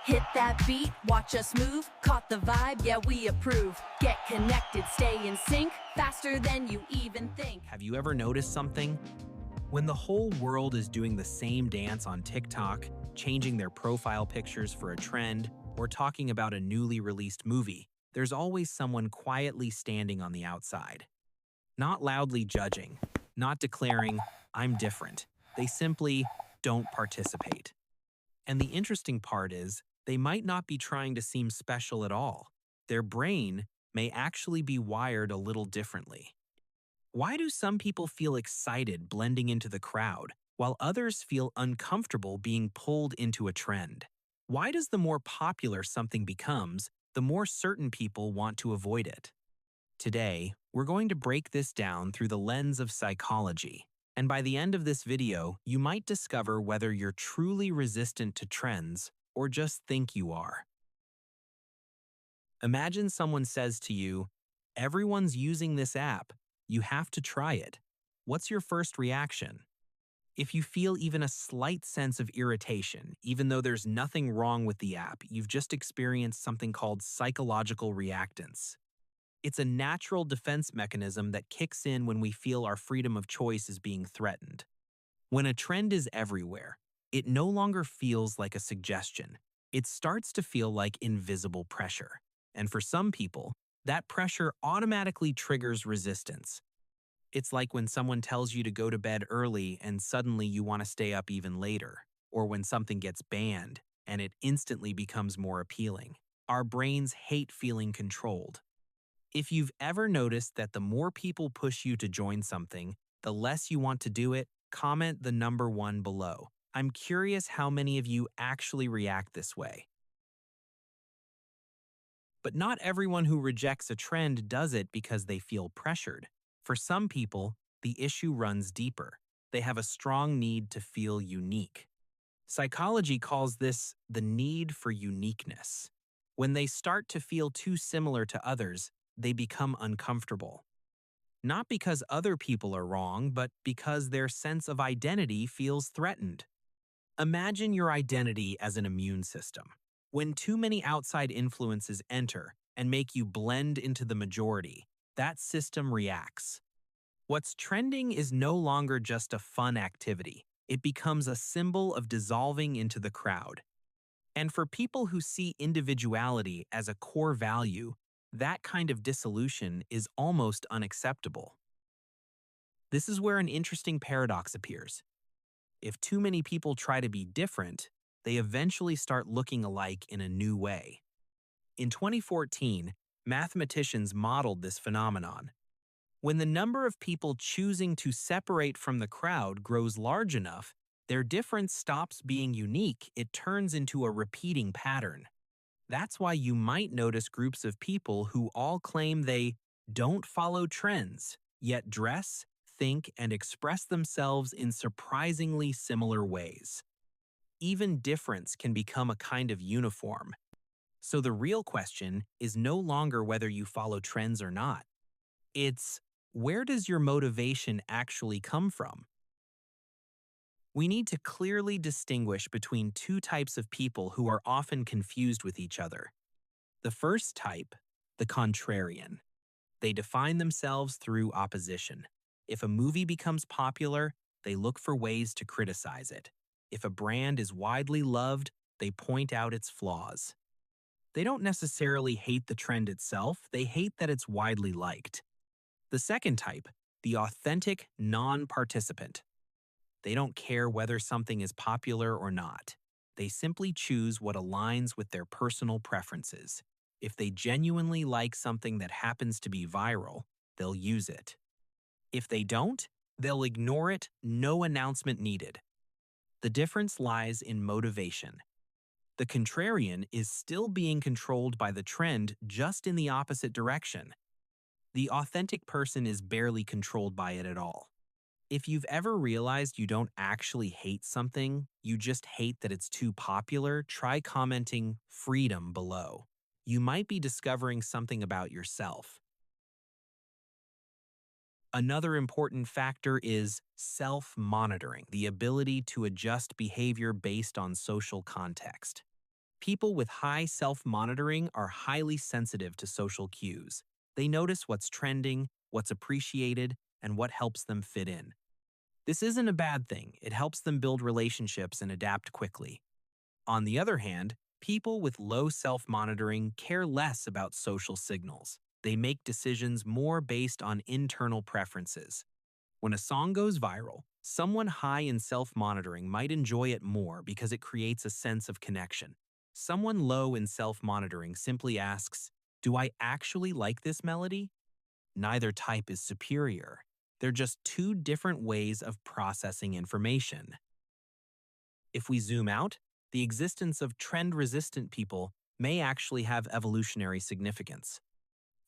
Hit that beat, watch us move. Caught the vibe, yeah, we approve. Get connected, stay in sync, faster than you even think. Have you ever noticed something? When the whole world is doing the same dance on TikTok, changing their profile pictures for a trend, or talking about a newly released movie, there's always someone quietly standing on the outside. Not loudly judging, not declaring, "I'm different." They simply don't participate. And the interesting part is, they might not be trying to seem special at all. Their brain may actually be wired a little differently. Why do some people feel excited blending into the crowd, while others feel uncomfortable being pulled into a trend? Why does the more popular something becomes, the more certain people want to avoid it? Today, we're going to break this down through the lens of psychology. And by the end of this video, you might discover whether you're truly resistant to trends or just think you are. Imagine someone says to you, "Everyone's using this app. You have to try it." What's your first reaction? If you feel even a slight sense of irritation, even though there's nothing wrong with the app, you've just experienced something called psychological reactance. It's a natural defense mechanism that kicks in when we feel our freedom of choice is being threatened. When a trend is everywhere, it no longer feels like a suggestion. It starts to feel like invisible pressure. And for some people, that pressure automatically triggers resistance. It's like when someone tells you to go to bed early and suddenly you want to stay up even later, or when something gets banned and it instantly becomes more appealing. Our brains hate feeling controlled. If you've ever noticed that the more people push you to join something, the less you want to do it, comment the number 1 below. I'm curious how many of you actually react this way. But not everyone who rejects a trend does it because they feel pressured. For some people, the issue runs deeper. They have a strong need to feel unique. Psychology calls this the need for uniqueness. When they start to feel too similar to others, they become uncomfortable. Not because other people are wrong, but because their sense of identity feels threatened. Imagine your identity as an immune system. When too many outside influences enter and make you blend into the majority, that system reacts. What's trending is no longer just a fun activity. It becomes a symbol of dissolving into the crowd. And for people who see individuality as a core value, that kind of dissolution is almost unacceptable. This is where an interesting paradox appears. If too many people try to be different, they eventually start looking alike in a new way. In 2014, mathematicians modeled this phenomenon. When the number of people choosing to separate from the crowd grows large enough, their difference stops being unique, it turns into a repeating pattern. That's why you might notice groups of people who all claim they don't follow trends, yet dress, think, and express themselves in surprisingly similar ways. Even difference can become a kind of uniform. So the real question is no longer whether you follow trends or not. It's, where does your motivation actually come from? We need to clearly distinguish between two types of people who are often confused with each other. The first type, the contrarian. They define themselves through opposition. If a movie becomes popular, they look for ways to criticize it. If a brand is widely loved, they point out its flaws. They don't necessarily hate the trend itself, they hate that it's widely liked. The second type, the authentic non-participant. They don't care whether something is popular or not. They simply choose what aligns with their personal preferences. If they genuinely like something that happens to be viral, they'll use it. If they don't, they'll ignore it, no announcement needed. The difference lies in motivation. The contrarian is still being controlled by the trend, just in the opposite direction. The authentic person is barely controlled by it at all. If you've ever realized you don't actually hate something, you just hate that it's too popular, try commenting "freedom" below. You might be discovering something about yourself. Another important factor is self-monitoring, the ability to adjust behavior based on social context. People with high self-monitoring are highly sensitive to social cues. They notice what's trending, what's appreciated, and what helps them fit in. This isn't a bad thing. It helps them build relationships and adapt quickly. On the other hand, people with low self-monitoring care less about social signals. They make decisions more based on internal preferences. When a song goes viral, someone high in self-monitoring might enjoy it more because it creates a sense of connection. Someone low in self-monitoring simply asks, "Do I actually like this melody?" Neither type is superior. They're just two different ways of processing information. If we zoom out, the existence of trend-resistant people may actually have evolutionary significance.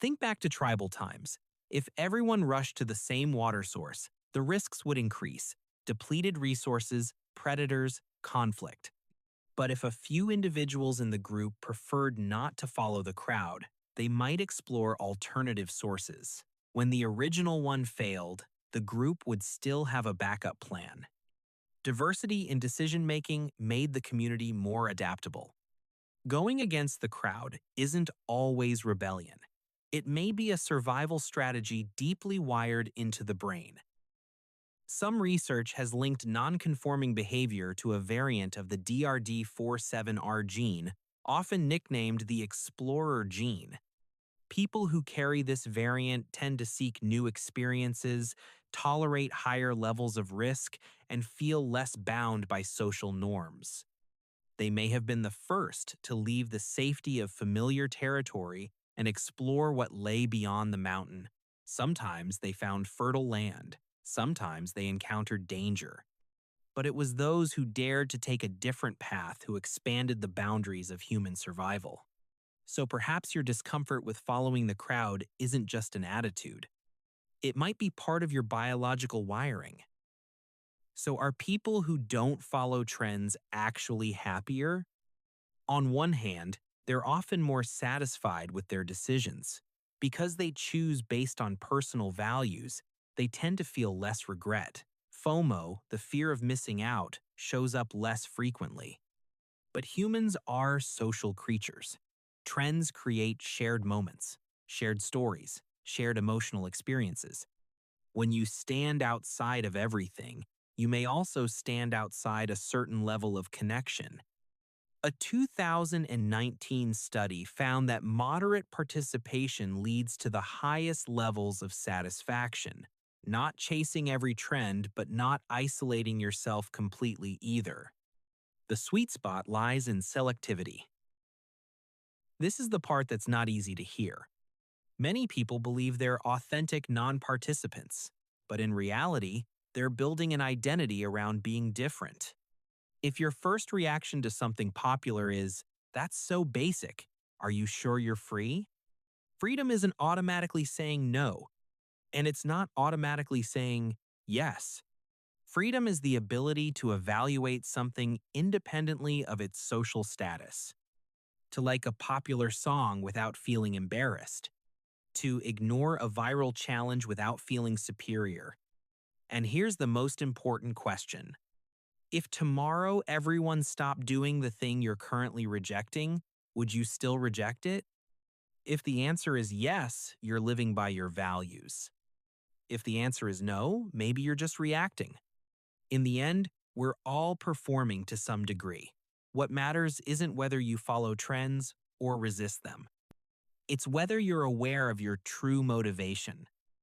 Think back to tribal times. If everyone rushed to the same water source, the risks would increase: depleted resources, predators, conflict. But if a few individuals in the group preferred not to follow the crowd, they might explore alternative sources. When the original one failed, the group would still have a backup plan. Diversity in decision-making made the community more adaptable. Going against the crowd isn't always rebellion. It may be a survival strategy deeply wired into the brain. Some research has linked nonconforming behavior to a variant of the DRD47R gene, often nicknamed the explorer gene. People who carry this variant tend to seek new experiences, tolerate higher levels of risk, and feel less bound by social norms. They may have been the first to leave the safety of familiar territory and explore what lay beyond the mountain. Sometimes they found fertile land. Sometimes they encountered danger. But it was those who dared to take a different path who expanded the boundaries of human survival. So perhaps your discomfort with following the crowd isn't just an attitude. It might be part of your biological wiring. So are people who don't follow trends actually happier? On one hand, they're often more satisfied with their decisions. Because they choose based on personal values, they tend to feel less regret. FOMO, the fear of missing out, shows up less frequently. But humans are social creatures. Trends create shared moments, shared stories, shared emotional experiences. When you stand outside of everything, you may also stand outside a certain level of connection. A 2019 study found that moderate participation leads to the highest levels of satisfaction. Not chasing every trend, but not isolating yourself completely either. The sweet spot lies in selectivity. This is the part that's not easy to hear. Many people believe they're authentic non-participants, but in reality, they're building an identity around being different. If your first reaction to something popular is, "That's so basic, are you sure you're free?" Freedom isn't automatically saying no, and it's not automatically saying yes. Freedom is the ability to evaluate something independently of its social status. To like a popular song without feeling embarrassed. To ignore a viral challenge without feeling superior. And here's the most important question. If tomorrow everyone stopped doing the thing you're currently rejecting, would you still reject it? If the answer is yes, you're living by your values. If the answer is no, maybe you're just reacting. In the end, we're all performing to some degree. What matters isn't whether you follow trends or resist them. It's whether you're aware of your true motivation.